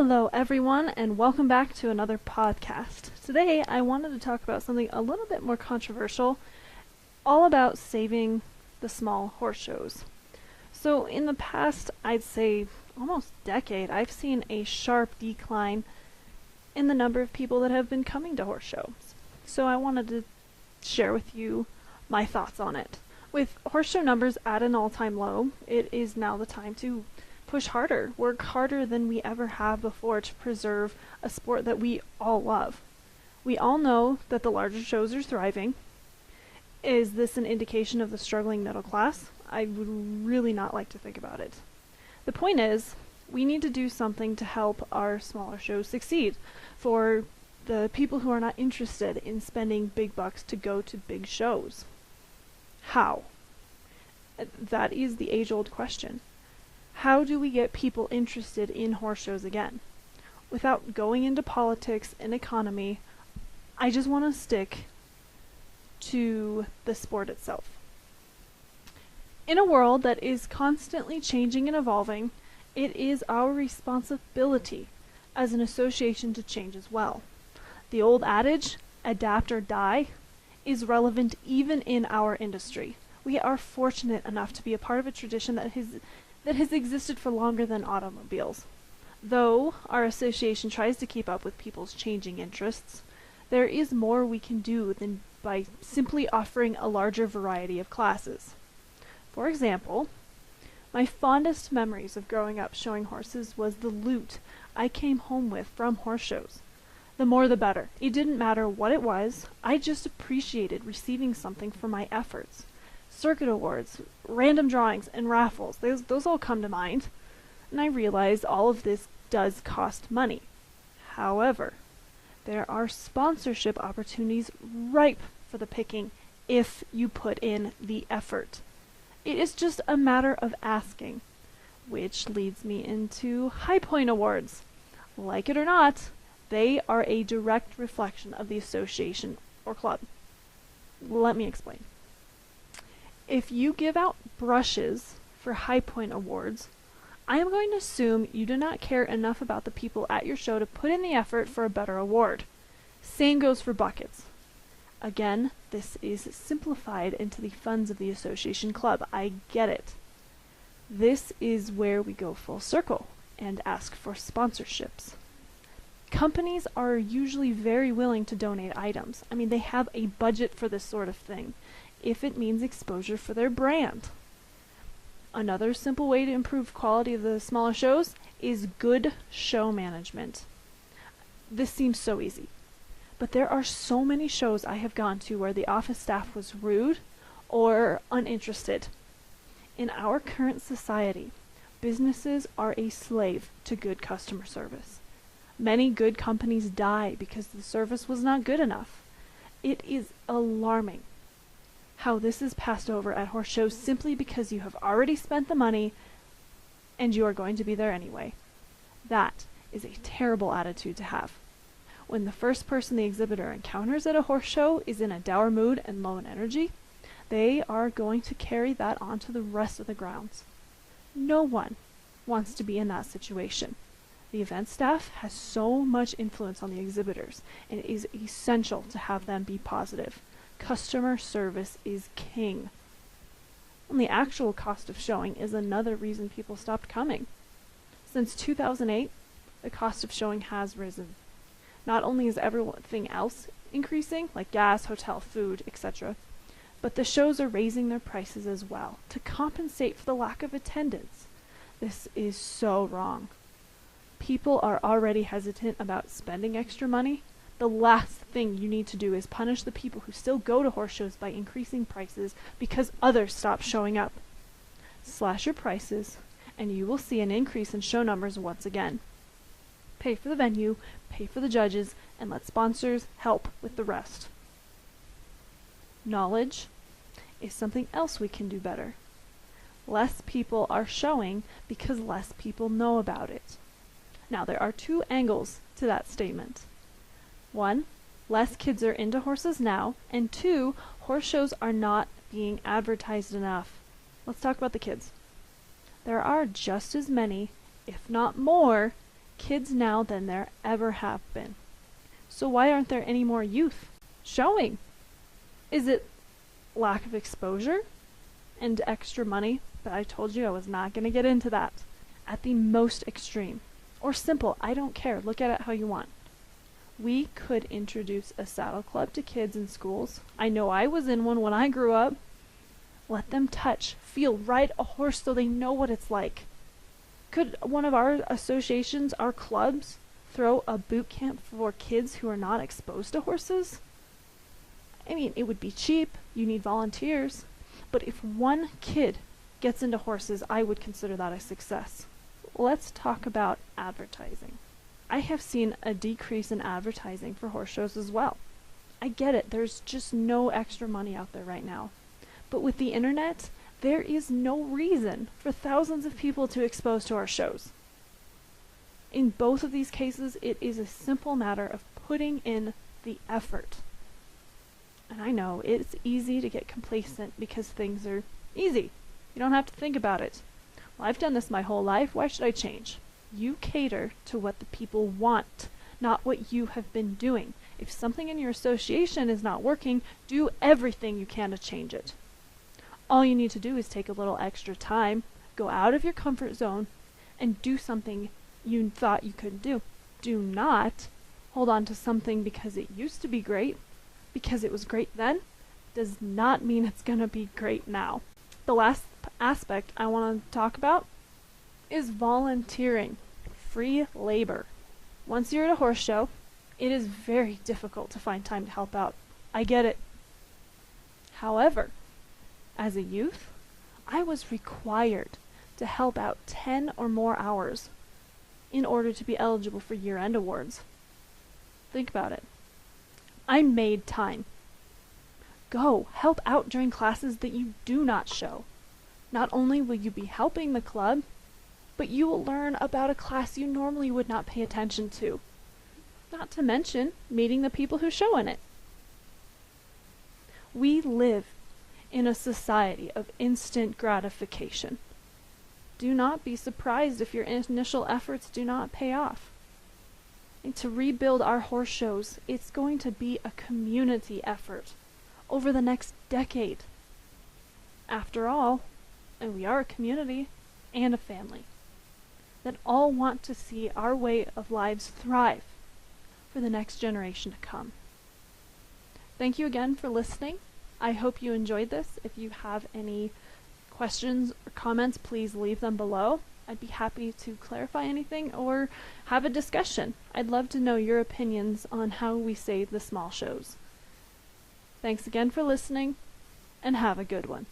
Hello, everyone, and welcome back to another podcast. Today, I wanted to talk about something a little bit more controversial, all about saving the small horse shows. So, in the past, I'd say almost decade, I've seen a sharp decline in the number of people that have been coming to horse shows. So, I wanted to share with you my thoughts on it. With horse show numbers at an all-time low, it is now the time to push harder, work harder than we ever have before to preserve a sport that we all love. We all know that the larger shows are thriving. Is this an indication of the struggling middle class? I would really not like to think about it. The point is, we need to do something to help our smaller shows succeed for the people who are not interested in spending big bucks to go to big shows. How? That is the age-old question. How do we get people interested in horse shows again? Without going into politics and economy, I just want to stick to the sport itself. In a world that is constantly changing and evolving, it is our responsibility as an association to change as well. The old adage, adapt or die, is relevant even in our industry. We are fortunate enough to be a part of a tradition that has existed for longer than automobiles. Though our association tries to keep up with people's changing interests, there is more we can do than by simply offering a larger variety of classes. For example, my fondest memories of growing up showing horses was the loot I came home with from horse shows. The more the better. It didn't matter what it was, I just appreciated receiving something for my efforts. Circuit awards, random drawings, and raffles, those all come to mind. And I realize all of this does cost money. However, there are sponsorship opportunities ripe for the picking if you put in the effort. It is just a matter of asking, which leads me into High Point Awards. Like it or not, they are a direct reflection of the association or club. Let me explain. If you give out brushes for High Point Awards, I am going to assume you do not care enough about the people at your show to put in the effort for a better award. Same goes for buckets. Again, this is simplified into the funds of the association club. I get it. This is where we go full circle and ask for sponsorships. Companies are usually very willing to donate items. I mean, they have a budget for this sort of thing, if it means exposure for their brand. Another simple way to improve quality of the smaller shows is good show management. This seems so easy, but there are so many shows I have gone to where the office staff was rude or uninterested. In our current society, businesses are a slave to good customer service. Many good companies die because the service was not good enough. It is alarming how this is passed over at horse shows simply because you have already spent the money and you are going to be there anyway. That is a terrible attitude to have. When the first person the exhibitor encounters at a horse show is in a dour mood and low in energy, they are going to carry that on to the rest of the grounds. No one wants to be in that situation. The event staff has so much influence on the exhibitors, and it is essential to have them be positive. Customer service is king. And the actual cost of showing is another reason people stopped coming. Since 2008, the cost of showing has risen. Not only is everything else increasing, like gas, hotel, food, etc., but the shows are raising their prices as well to compensate for the lack of attendance. This is so wrong. People are already hesitant about spending extra money. The last thing you need to do is punish the people who still go to horse shows by increasing prices because others stop showing up. Slash your prices, and you will see an increase in show numbers once again. Pay for the venue, pay for the judges, and let sponsors help with the rest. Knowledge is something else we can do better. Less people are showing because less people know about it. Now, there are two angles to that statement. One, less kids are into horses now, and two, horse shows are not being advertised enough. Let's talk about the kids. There are just as many, if not more, kids now than there ever have been. So why aren't there any more youth showing? Is it lack of exposure and extra money? But I told you I was not going to get into that. At the most extreme. Or simple, I don't care. Look at it how you want. We could introduce a saddle club to kids in schools. I know I was in one when I grew up. Let them touch, feel, ride a horse so they know what it's like. Could one of our associations, our clubs, throw a boot camp for kids who are not exposed to horses? I mean, it would be cheap. You need volunteers. But if one kid gets into horses, I would consider that a success. Let's talk about advertising. I have seen a decrease in advertising for horse shows as well. I get it. There's just no extra money out there right now. But with the internet, there is no reason for thousands of people to expose to our shows. In both of these cases, it is a simple matter of putting in the effort. And I know it's easy to get complacent because things are easy. You don't have to think about it. Well, I've done this my whole life. Why should I change? You cater to what the people want, not what you have been doing. If something in your association is not working, do everything you can to change it. All you need to do is take a little extra time, go out of your comfort zone, and do something you thought you couldn't do. Do not hold on to something because it used to be great, because it was great then, does not mean it's going to be great now. The last aspect I want to talk about is volunteering, free labor. Once you're at a horse show, it is very difficult to find time to help out. I get it. However, as a youth, I was required to help out 10 or more hours in order to be eligible for year-end awards. Think about it. I made time. Go, help out during classes that you do not show. Not only will you be helping the club, but you will learn about a class you normally would not pay attention to. Not to mention meeting the people who show in it. We live in a society of instant gratification. Do not be surprised if your initial efforts do not pay off. And to rebuild our horse shows, it's going to be a community effort over the next decade. After all, and we are a community and a family that all want to see our way of lives thrive for the next generation to come. Thank you again for listening. I hope you enjoyed this. If you have any questions or comments, please leave them below. I'd be happy to clarify anything or have a discussion. I'd love to know your opinions on how we save the small shows. Thanks again for listening, and have a good one.